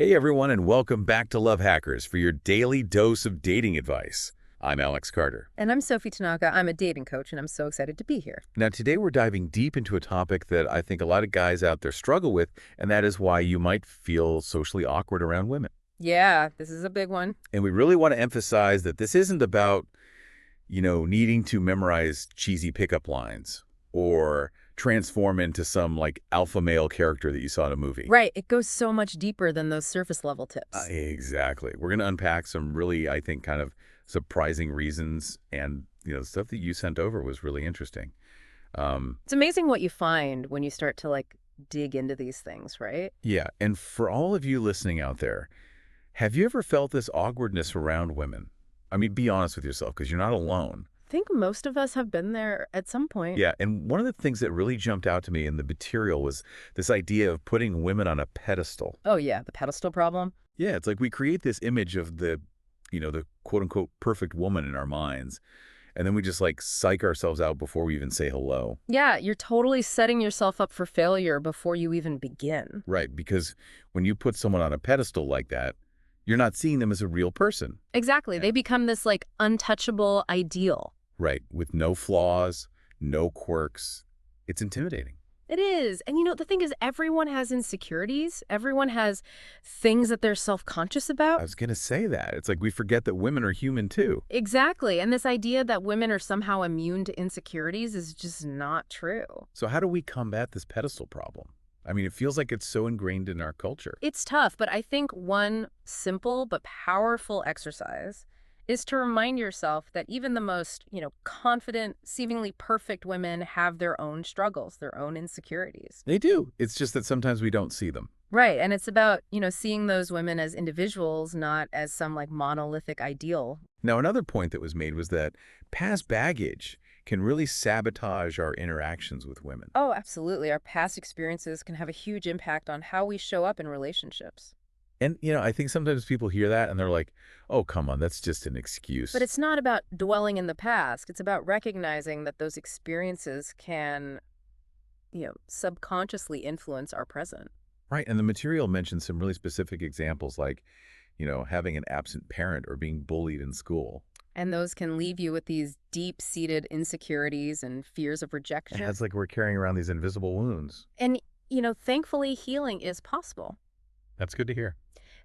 Hey everyone, and welcome back to Love Hackers for your daily dose of dating advice. I'm Alex Carter. And I'm Sophie Tanaka. I'm a dating coach, and I'm so excited to be here. Now today we're diving deep into a topic that I think a lot of guys out there struggle with, and that is why you might feel socially awkward around women. Yeah, this is a big one. And we really want to emphasize that this isn't about, needing to memorize cheesy pickup lines or transform into some like alpha male character that you saw in a movie. Right. It goes so much deeper than those surface level tips. Exactly. We're going to unpack some really, I think, kind of surprising reasons, and the stuff that you sent over was really interesting. It's amazing what you find when you start to dig into these things, right? Yeah, and for all of you listening out there, have you ever felt this awkwardness around women? I mean, be honest with yourself, because you're not alone. I think most of us have been there at some point. Yeah, and one of the things that really jumped out to me in the material was this idea of putting women on a pedestal. Oh, yeah, the pedestal problem. Yeah, it's like we create this image of the quote-unquote perfect woman in our minds, and then we just psych ourselves out before we even say hello. Yeah, you're totally setting yourself up for failure before you even begin. Right, because when you put someone on a pedestal like that, you're not seeing them as a real person. Exactly. Yeah. They become this untouchable ideal. Right, with no flaws, no quirks. It's intimidating. It is. And the thing is, everyone has insecurities. Everyone has things that they're self-conscious I about. was going to say that. It's like we forget that women are human too. Exactly. And this idea that women are somehow immune to insecurities is just not true. So how do we combat this pedestal problem? I mean, it feels like it's so ingrained in our culture. It's tough, but I think one simple but powerful exercise is to remind yourself that even the most, confident, seemingly perfect women have their own struggles, their own insecurities. They do. It's just that sometimes we don't see them. Right. And it's about, seeing those women as individuals, not as some monolithic ideal. Now, another point that was made was that past baggage can really sabotage our interactions with women. Oh, absolutely. Our past experiences can have a huge impact on how we show up in relationships. And, I think sometimes people hear that and they're like, oh, come on, that's just an excuse. But it's not about dwelling in the past. It's about recognizing that those experiences can, subconsciously influence our present. Right. And the material mentions some really specific examples like, having an absent parent or being bullied in school. And those can leave you with these deep-seated insecurities and fears of rejection. It's like we're carrying around these invisible wounds. And, thankfully, healing is possible. That's good to hear.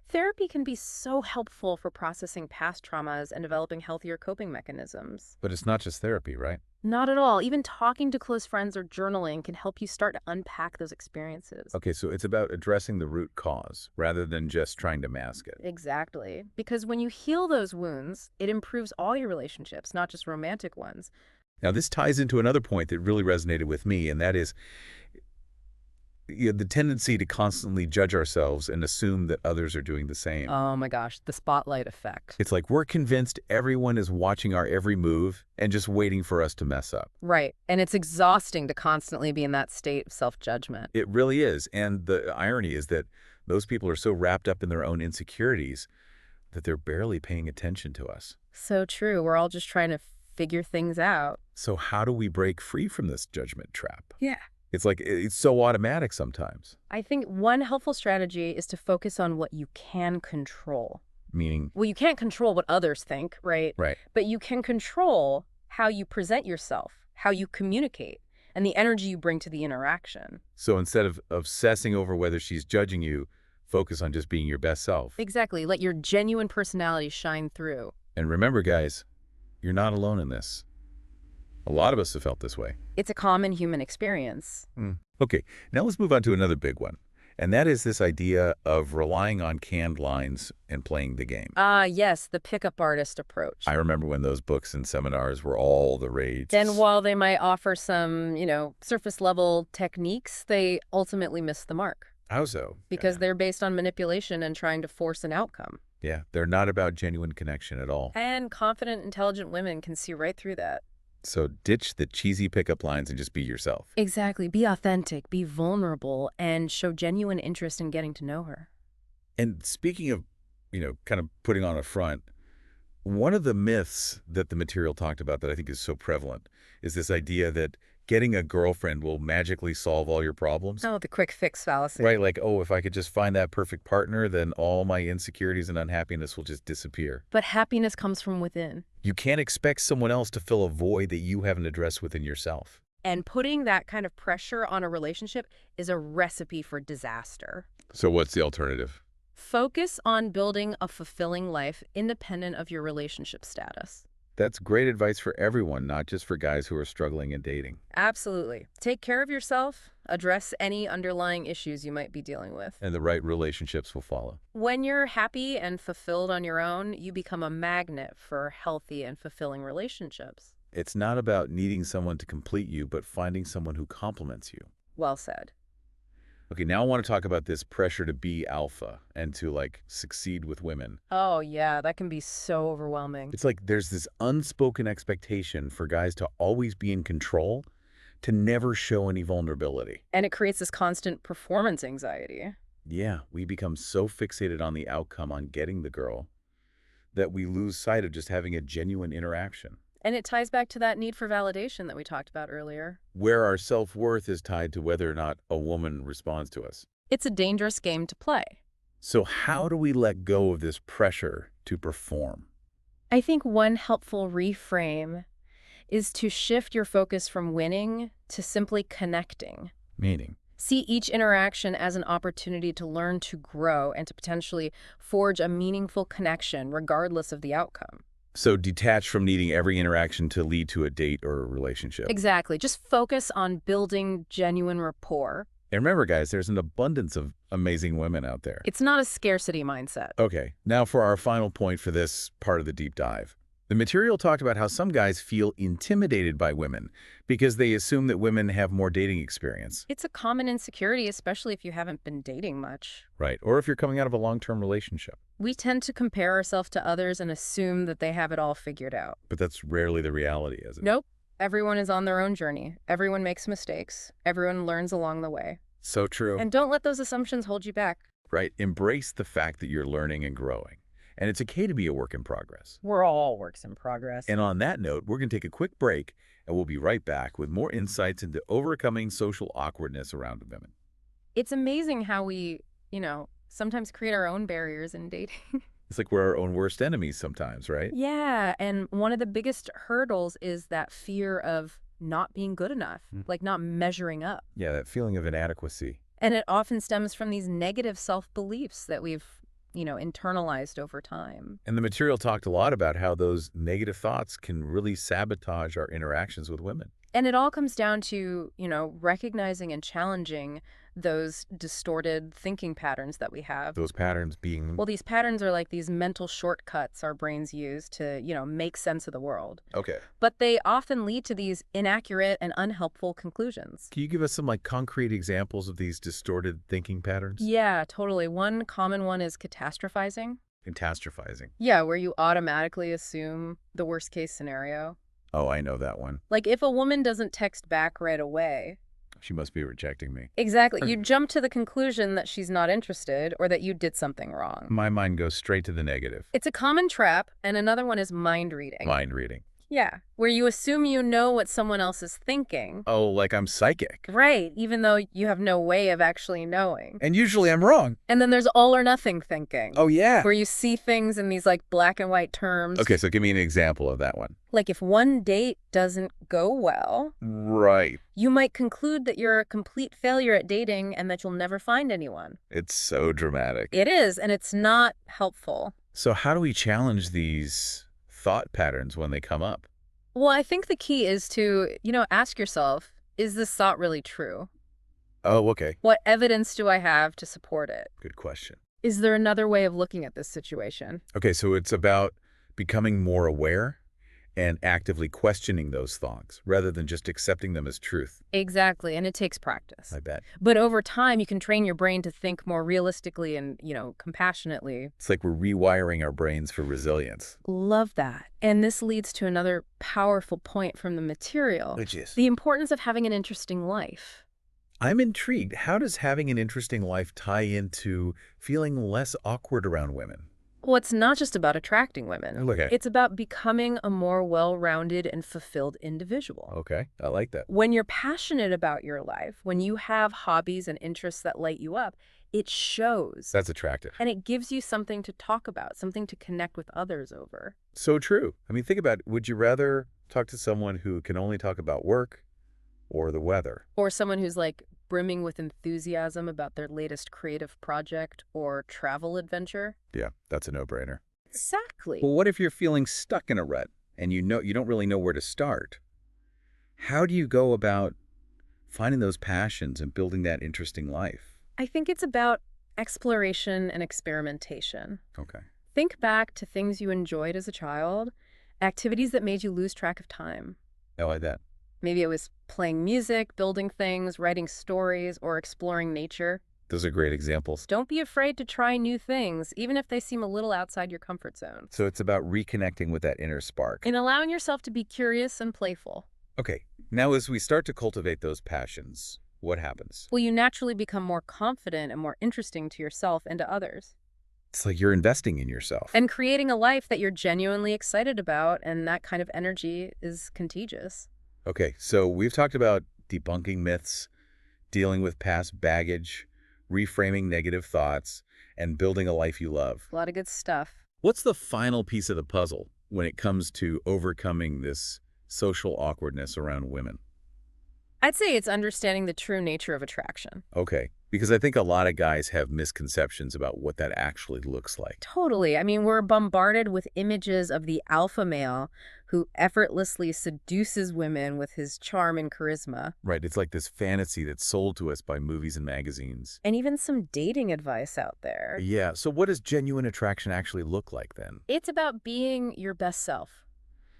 Therapy can be so helpful for processing past traumas and developing healthier coping mechanisms. But it's not just therapy, right? Not at all. Even talking to close friends or journaling can help you start to unpack those experiences. Okay, so it's about addressing the root cause rather than just trying to mask it. Exactly. Because when you heal those wounds, it improves all your relationships, not just romantic ones. Now, this ties into another point that really resonated with me, and that is the tendency to constantly judge ourselves and assume that others are doing the same. Oh my gosh, the spotlight effect. It's like we're convinced everyone is watching our every move and just waiting for us to mess up. Right. And it's exhausting to constantly be in that state of self-judgment. It really is. And the irony is that those people are so wrapped up in their own insecurities that they're barely paying attention to us. So true. We're all just trying to figure things out. So how do we break free from this judgment trap? Yeah. It's like it's so automatic sometimes. I think one helpful strategy is to focus on what you can control. Meaning? Well, you can't control what others think, right? Right. But you can control how you present yourself, how you communicate, and the energy you bring to the interaction. So instead of obsessing over whether she's judging you, focus on just being your best self. Exactly. Let your genuine personality shine through. And remember, guys, you're not alone in this. A lot of us have felt this way. It's a common human experience. Okay, now let's move on to another big one. And that is this idea of relying on canned lines and playing the game. Yes, the pickup artist approach. I remember when those books and seminars were all the rage. And while they might offer some, surface level techniques, they ultimately miss the mark. How so? Because they're based on manipulation and trying to force an outcome. Yeah, they're not about genuine connection at all. And confident, intelligent women can see right through that. So ditch the cheesy pickup lines and just be yourself. Exactly. Be authentic, be vulnerable, and show genuine interest in getting to know her. And speaking of, kind of putting on a front, one of the myths that the material talked about that I think is so prevalent is this idea that getting a girlfriend will magically solve all your problems. Oh, the quick fix fallacy. Right, like, oh, if I could just find that perfect partner, then all my insecurities and unhappiness will just disappear. But happiness comes from within. You can't expect someone else to fill a void that you haven't addressed within yourself. And putting that kind of pressure on a relationship is a recipe for disaster. So what's the alternative? Focus on building a fulfilling life independent of your relationship status. That's great advice for everyone, not just for guys who are struggling in dating. Absolutely. Take care of yourself. Address any underlying issues you might be dealing with. And the right relationships will follow. When you're happy and fulfilled on your own, you become a magnet for healthy and fulfilling relationships. It's not about needing someone to complete you, but finding someone who complements you. Well said. Okay, now I want to talk about this pressure to be alpha and to, like, succeed with women. Oh, yeah, that can be so overwhelming. It's like there's this unspoken expectation for guys to always be in control, to never show any vulnerability. And it creates this constant performance anxiety. Yeah, we become so fixated on the outcome, on getting the girl, that we lose sight of just having a genuine interaction, And it ties back to that need for validation that we talked about earlier. where our self-worth is tied to whether or not a woman responds to us. It's a dangerous game to play. So how do we let go of this pressure to perform? I think one helpful reframe is to shift your focus from winning to simply connecting. Meaning? See each interaction as an opportunity to learn to grow and to potentially forge a meaningful connection regardless of the outcome. So detached from needing every interaction to lead to a date or a relationship. Exactly. Just focus on building genuine rapport. And remember, guys, there's an abundance of amazing women out there. It's not a scarcity mindset. Okay, now for our final point for this part of the deep dive. The material talked about how some guys feel intimidated by women because they assume that women have more dating experience. It's a common insecurity, especially if you haven't been dating much. Right, or if you're coming out of a long-term relationship. We tend to compare ourselves to others and assume that they have it all figured out. But that's rarely the reality, is it? Nope. Everyone is on their own journey. Everyone makes mistakes. Everyone learns along the way. So true. And don't let those assumptions hold you back. Right, embrace the fact that you're learning and growing. And it's okay to be a work in progress. We're all works in progress. And on that note, we're going to take a quick break, and we'll be right back with more insights into overcoming social awkwardness around women. It's amazing how we, sometimes create our own barriers in dating. It's like we're our own worst enemies sometimes, right? Yeah, and one of the biggest hurdles is that fear of not being good enough, like not measuring up. Yeah, that feeling of inadequacy. And it often stems from these negative self-beliefs that we've internalized over time. And the material talked a lot about how those negative thoughts can really sabotage our interactions with women. And it all comes down to, recognizing and challenging those distorted thinking patterns that we have. Those patterns being... Well, these patterns are like these mental shortcuts our brains use to, make sense of the world. Okay. But they often lead to these inaccurate and unhelpful conclusions. Can you give us some concrete examples of these distorted thinking patterns? Yeah, totally. One common one is catastrophizing. Catastrophizing. Yeah, where you automatically assume the worst case scenario. Oh, I know that one. Like if a woman doesn't text back right away. She must be rejecting me. Exactly. You jump to the conclusion that she's not interested or that you did something wrong. My mind goes straight to the negative. It's a common trap, and another one is mind reading. Mind reading. Yeah, where you assume you know what someone else is thinking. Oh, like I'm psychic. Right, even though you have no way of actually knowing. And usually I'm wrong. And then there's all or nothing thinking. Oh, yeah. Where you see things in these black and white terms. Okay, so give me an example of that one. Like if one date doesn't go well, Right. you might conclude that you're a complete failure at dating and that you'll never find anyone. It's so dramatic. It is, and it's not helpful. So how do we challenge these thought patterns when they come up? Well, I think the key is to, ask yourself, is this thought really true? Oh, okay. What evidence do I have to support it? Good question. Is there another way of looking at this situation? Okay, so it's about becoming more aware and actively questioning those thoughts rather than just accepting them as truth. Exactly, and it takes practice. I bet. But over time, you can train your brain to think more realistically and, compassionately. It's like we're rewiring our brains for resilience. Love that. And this leads to another powerful point from the material. Which is? The importance of having an interesting life. I'm intrigued. How does having an interesting life tie into feeling less awkward around women? Well, it's not just about attracting women. Okay. It's about becoming a more well-rounded and fulfilled individual. Okay, I like that. When you're passionate about your life, when you have hobbies and interests that light you up, it shows. That's attractive. And it gives you something to talk about, something to connect with others over. So true. I mean, think about it. Would you rather talk to someone who can only talk about work or the weather? Or someone who's like brimming with enthusiasm about their latest creative project or travel adventure. Yeah, that's a no-brainer. Exactly. Well, what if you're feeling stuck in a rut and you don't really know where to start? How do you go about finding those passions and building that interesting life? I think it's about exploration and experimentation. Okay. Think back to things you enjoyed as a child, activities that made you lose track of time. I like that. Maybe it was playing music, building things, writing stories, or exploring nature. Those are great examples. Don't be afraid to try new things, even if they seem a little outside your comfort zone. So it's about reconnecting with that inner spark. And allowing yourself to be curious and playful. Okay. Now, as we start to cultivate those passions, what happens? Well, you naturally become more confident and more interesting to yourself and to others. It's like you're investing in yourself. And creating a life that you're genuinely excited about, and that kind of energy is contagious. Okay, so we've talked about debunking myths, dealing with past baggage, reframing negative thoughts, and building a life you love. A lot of good stuff. What's the final piece of the puzzle when it comes to overcoming this social awkwardness around women? I'd say it's understanding the true nature of attraction. Okay, because I think a lot of guys have misconceptions about what that actually looks like. Totally. I mean, we're bombarded with images of the alpha male who effortlessly seduces women with his charm and charisma. Right, it's like this fantasy that's sold to us by movies and magazines. And even some dating advice out there. Yeah, so what does genuine attraction actually look like then? It's about being your best self,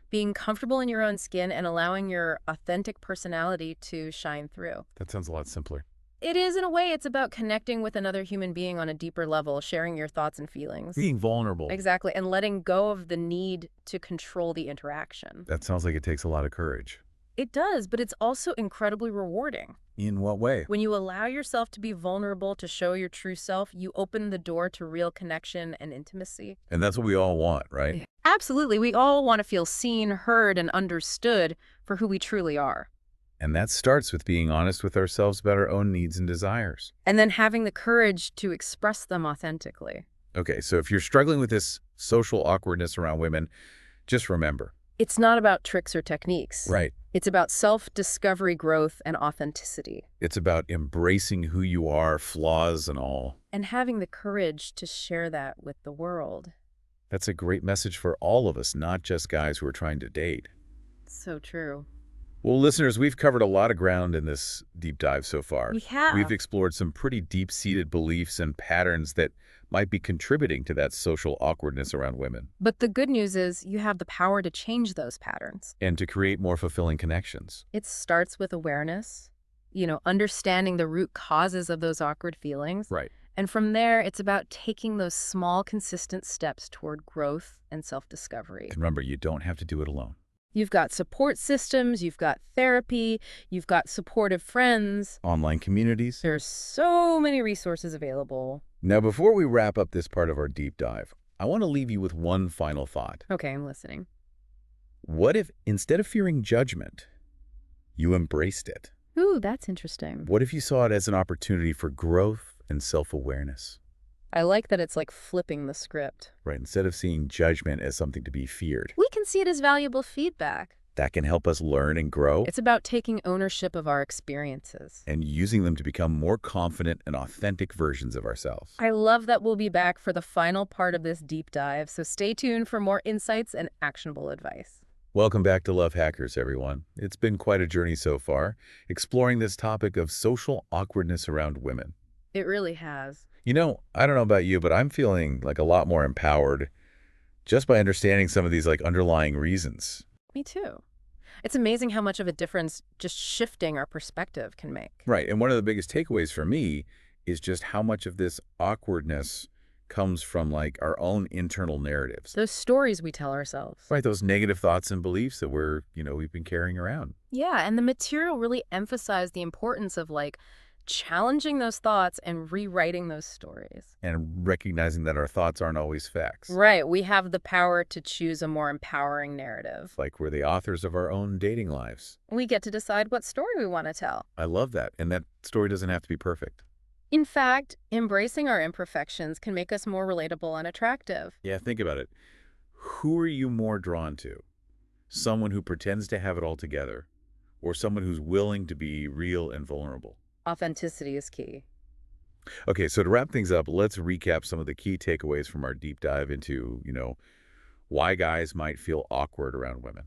being comfortable in your own skin and allowing your authentic personality to shine through. That sounds a lot simpler. It is, in a way. It's about connecting with another human being on a deeper level, sharing your thoughts and feelings. Being vulnerable. Exactly, and letting go of the need to control the interaction. That sounds like it takes a lot of courage. It does, but it's also incredibly rewarding. In what way? When you allow yourself to be vulnerable, to show your true self, you open the door to real connection and intimacy. And that's what we all want, right? Absolutely. We all want to feel seen, heard, and understood for who we truly are. And that starts with being honest with ourselves about our own needs and desires. And then having the courage to express them authentically. Okay, so if you're struggling with this social awkwardness around women, just remember. It's not about tricks or techniques. Right. It's about self-discovery, growth, and authenticity. It's about embracing who you are, flaws and all. And having the courage to share that with the world. That's a great message for all of us, not just guys who are trying to date. So true. Well, listeners, we've covered a lot of ground in this deep dive so far. We have. We've explored some pretty deep-seated beliefs and patterns that might be contributing to that social awkwardness around women. But the good news is you have the power to change those patterns. And to create more fulfilling connections. It starts with awareness, understanding the root causes of those awkward feelings. Right. And from there, it's about taking those small, consistent steps toward growth and self-discovery. And remember, you don't have to do it alone. You've got support systems, you've got therapy, you've got supportive friends. Online communities. There's so many resources available. Now, before we wrap up this part of our deep dive, I want to leave you with one final thought. Okay, I'm listening. What if, instead of fearing judgment, you embraced it? Ooh, that's interesting. What if you saw it as an opportunity for growth and self-awareness? I like that it's like flipping the script. Right, instead of seeing judgment as something to be feared. We can see it as valuable feedback. That can help us learn and grow. It's about taking ownership of our experiences. And using them to become more confident and authentic versions of ourselves. I love that we'll be back for the final part of this deep dive, so stay tuned for more insights and actionable advice. Welcome back to Love Hackers, everyone. It's been quite a journey so far, exploring this topic of social awkwardness around women. It really has. I don't know about you, but I'm feeling like a lot more empowered just by understanding some of these underlying reasons. Me too. It's amazing how much of a difference just shifting our perspective can make. Right, and one of the biggest takeaways for me is just how much of this awkwardness comes from our own internal narratives. Those stories we tell ourselves. Right, those negative thoughts and beliefs that we've been carrying around. Yeah, and the material really emphasized the importance of challenging those thoughts and rewriting those stories. And recognizing that our thoughts aren't always facts. Right, we have the power to choose a more empowering narrative. Like we're the authors of our own dating lives. We get to decide what story we want to tell. I love that. And that story doesn't have to be perfect. In fact, embracing our imperfections can make us more relatable and attractive. Yeah, think about it. Who are you more drawn to? Someone who pretends to have it all together, or someone who's willing to be real and vulnerable? Authenticity is key. Okay, so to wrap things up, let's recap some of the key takeaways from our deep dive into, why guys might feel awkward around women.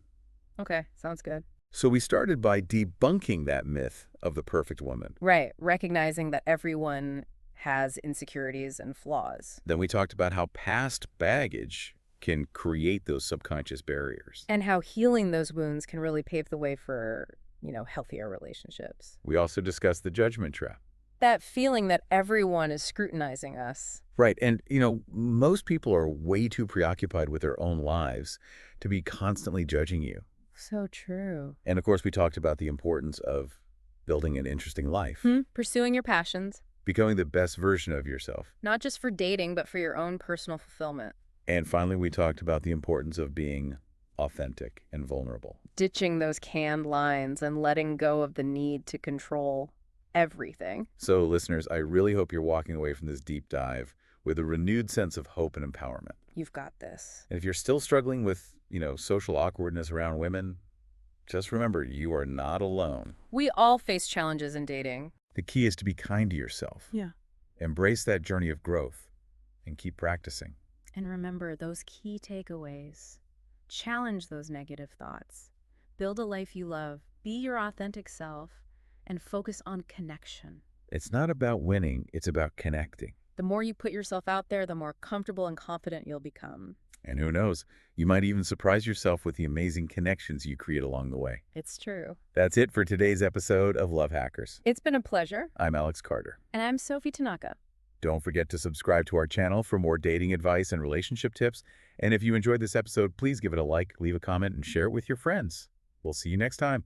Okay, sounds good. So we started by debunking that myth of the perfect woman. Right, recognizing that everyone has insecurities and flaws. Then we talked about how past baggage can create those subconscious barriers. And how healing those wounds can really pave the way for, healthier relationships. We also discussed the judgment trap. That feeling that everyone is scrutinizing us. Right, and, most people are way too preoccupied with their own lives to be constantly judging you. So true. And, of course, we talked about the importance of building an interesting life. Pursuing your passions. Becoming the best version of yourself. Not just for dating, but for your own personal fulfillment. And finally, we talked about the importance of being authentic and vulnerable. Ditching those canned lines and letting go of the need to control everything. So, listeners, I really hope you're walking away from this deep dive with a renewed sense of hope and empowerment. You've got this. And if you're still struggling with, social awkwardness around women, just remember you are not alone. We all face challenges in dating. The key is to be kind to yourself. Yeah. Embrace that journey of growth and keep practicing. And remember those key takeaways. Challenge those negative thoughts. Build a life you love. Be your authentic self. And focus on connection. It's not about winning, it's about connecting. The more you put yourself out there, the more comfortable and confident you'll become. And who knows, you might even surprise yourself with the amazing connections you create along the way. It's true. That's it for today's episode of Love Hackers. It's been a pleasure. I'm Alex Carter. And I'm Sophie Tanaka. Don't forget to subscribe to our channel for more dating advice and relationship tips. And if you enjoyed this episode, please give it a like, leave a comment, and share it with your friends. We'll see you next time.